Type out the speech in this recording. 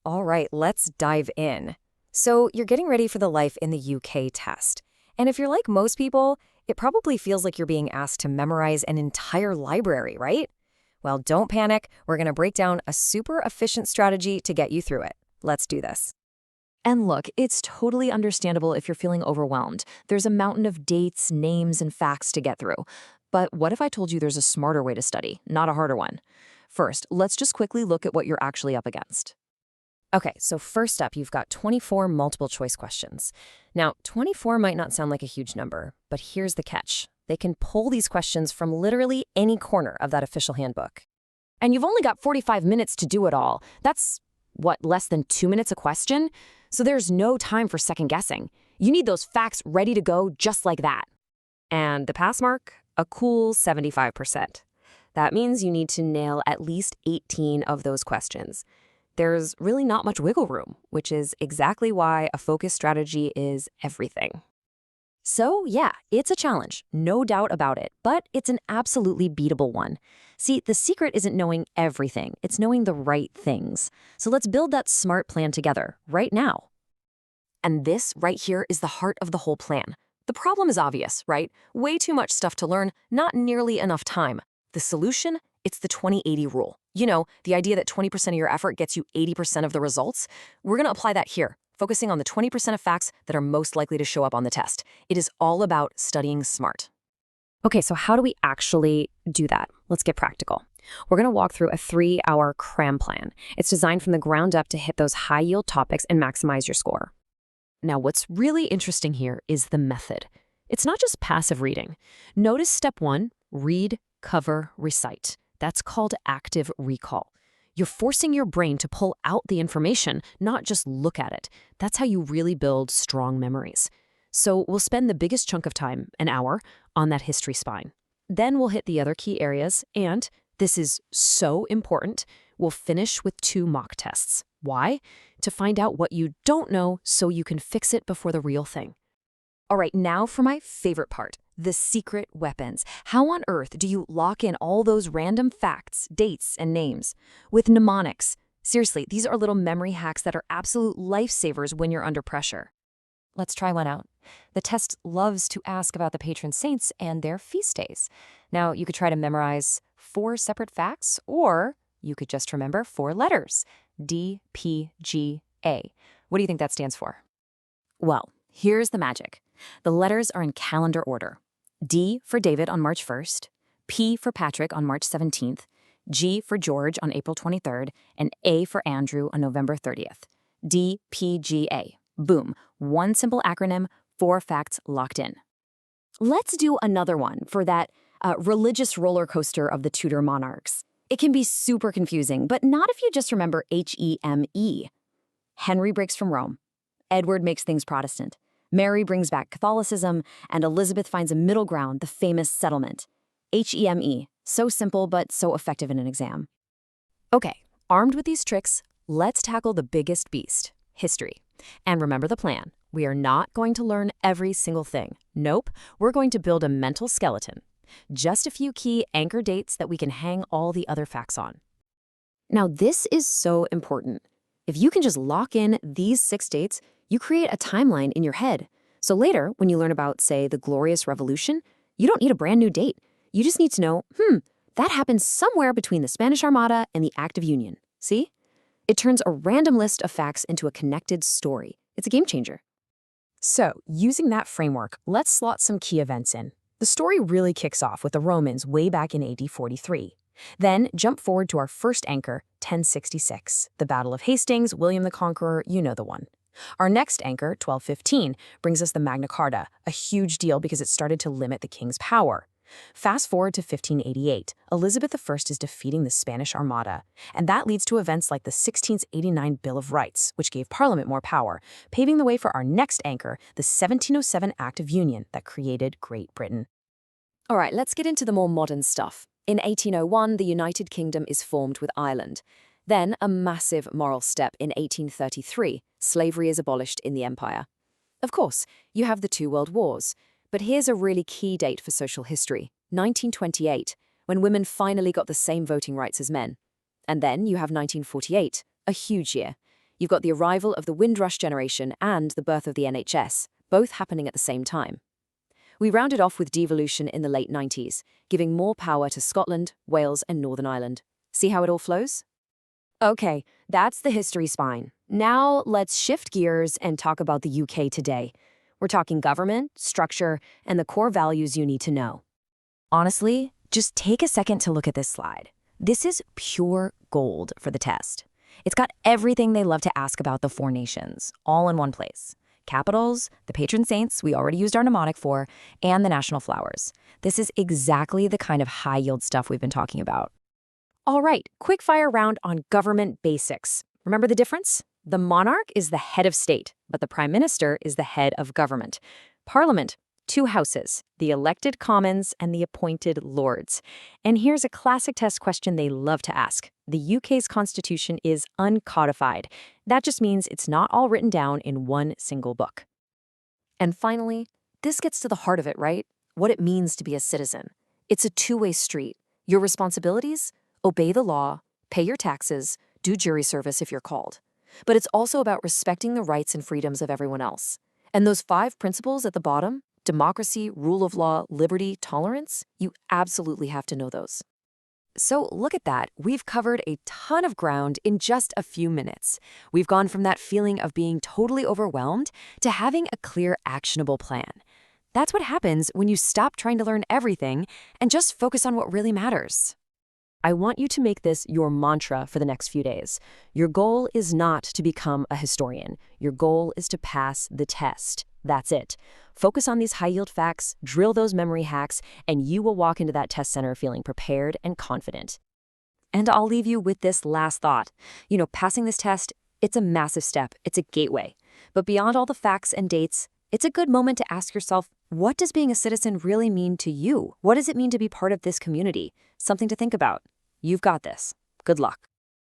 All right, let's dive in. So, you're getting ready for the Life in the UK test. And if you're like most people, it probably feels like you're being asked to memorize an entire library, right? Well, don't panic. We're going to break down a super efficient strategy to get you through it. Let's do this. And look, it's totally understandable if you're feeling overwhelmed. There's a mountain of dates, names, and facts to get through. But what if I told you there's a smarter way to study, not a harder one? First, let's just quickly look at what you're actually up against. Okay, so first up, you've got 24 multiple choice questions. Now, 24 might not sound like a huge number, but here's the catch. They can pull these questions from literally any corner of that official handbook. And you've only got 45 minutes to do it all. That's, what, less than 2 minutes a question? So there's no time for second guessing. You need those facts ready to go just like that. And the pass mark? A cool 75%. That means you need to nail at least 18 of those questions. There's really not much wiggle room, which is exactly why a focus strategy is everything. So yeah, it's a challenge, no doubt about it, but it's an absolutely beatable one. See, the secret isn't knowing everything, it's knowing the right things. So let's build that smart plan together, right now. And this right here is the heart of the whole plan. The problem is obvious, right? Way too much stuff to learn, not nearly enough time. The solution? It's the 20-80 rule. You know, the idea that 20% of your effort gets you 80% of the results. We're going to apply that here, focusing on the 20% of facts that are most likely to show up on the test. It is all about studying smart. Okay, so how do we actually do that? Let's get practical. We're going to walk through a 3-hour cram plan. It's designed from the ground up to hit those high-yield topics and maximize your score. Now, what's really interesting here is the method. It's not just passive reading. Notice step 1, read, cover, recite. That's called active recall. You're forcing your brain to pull out the information, not just look at it. That's how you really build strong memories. So we'll spend the biggest chunk of time, an hour, on that history spine. Then we'll hit the other key areas, and this is so important, we'll finish with 2 mock tests. Why? To find out what you don't know so you can fix it before the real thing. All right, now for my favorite part, the secret weapons. How on earth do you lock in all those random facts, dates, and names? With mnemonics. Seriously, these are little memory hacks that are absolute lifesavers when you're under pressure. Let's try one out. The test loves to ask about the patron saints and their feast days. Now, you could try to memorize 4 separate facts, or you could just remember 4 letters. D, P, G, A. What do you think that stands for? Well, here's the magic. The letters are in calendar order. D for David on March 1st, P for Patrick on March 17th, G for George on April 23rd, and A for Andrew on November 30th. DPGA. Boom. One simple acronym, 4 facts locked in. Let's do another one for that religious roller coaster of the Tudor monarchs. It can be super confusing, but not if you just remember HEME. Henry breaks from Rome. Edward makes things Protestant. Mary brings back Catholicism, and Elizabeth finds a middle ground, the famous settlement. HEME. So simple, but so effective in an exam. Okay, armed with these tricks, let's tackle the biggest beast, history. And remember the plan. We are not going to learn every single thing. Nope, we're going to build a mental skeleton. Just a few key anchor dates that we can hang all the other facts on. Now, this is so important. If you can just lock in these 6 dates, you create a timeline in your head. So later, when you learn about, say, the Glorious Revolution, you don't need a brand new date. You just need to know, that happened somewhere between the Spanish Armada and the Act of Union. See? It turns a random list of facts into a connected story. It's a game changer. So, using that framework, let's slot some key events in. The story really kicks off with the Romans way back in AD 43. Then jump forward to our first anchor, 1066, the Battle of Hastings, William the Conqueror, you know the one. Our next anchor, 1215, brings us the Magna Carta, a huge deal because it started to limit the king's power. Fast forward to 1588, Elizabeth I is defeating the Spanish Armada, and that leads to events like the 1689 Bill of Rights, which gave Parliament more power, paving the way for our next anchor, the 1707 Act of Union that created Great Britain. All right, let's get into the more modern stuff. In 1801, the United Kingdom is formed with Ireland. Then, a massive moral step in 1833, slavery is abolished in the empire. Of course, you have the 2 world wars. But here's a really key date for social history, 1928, when women finally got the same voting rights as men. And then you have 1948, a huge year. You've got the arrival of the Windrush generation and the birth of the NHS, both happening at the same time. We rounded off with devolution in the late 90s, giving more power to Scotland, Wales, and Northern Ireland. See how it all flows? Okay, that's the history spine. Now let's shift gears and talk about the UK today. We're talking government, structure, and the core values you need to know. Honestly, just take a second to look at this slide. This is pure gold for the test. It's got everything they love to ask about the four nations, all in one place. Capitals, the patron saints we already used our mnemonic for, and the national flowers. This is exactly the kind of high-yield stuff we've been talking about. All right, quick fire round on government basics. Remember the difference? The monarch is the head of state, but the prime minister is the head of government. Parliament, two houses, the elected commons and the appointed lords. And here's a classic test question they love to ask. The UK's constitution is uncodified. That just means it's not all written down in one single book. And finally, this gets to the heart of it, right? What it means to be a citizen. It's a two-way street. Your responsibilities? Obey the law, pay your taxes, do jury service if you're called. But it's also about respecting the rights and freedoms of everyone else. And those 5 principles at the bottom, democracy, rule of law, liberty, tolerance, you absolutely have to know those. So look at that. We've covered a ton of ground in just a few minutes. We've gone from that feeling of being totally overwhelmed to having a clear, actionable plan. That's what happens when you stop trying to learn everything and just focus on what really matters. I want you to make this your mantra for the next few days. Your goal is not to become a historian. Your goal is to pass the test. That's it. Focus on these high-yield facts, drill those memory hacks, and you will walk into that test center feeling prepared and confident. And I'll leave you with this last thought. Passing this test, it's a massive step. It's a gateway. But beyond all the facts and dates, it's a good moment to ask yourself, what does being a citizen really mean to you? What does it mean to be part of this community? Something to think about. You've got this. Good luck.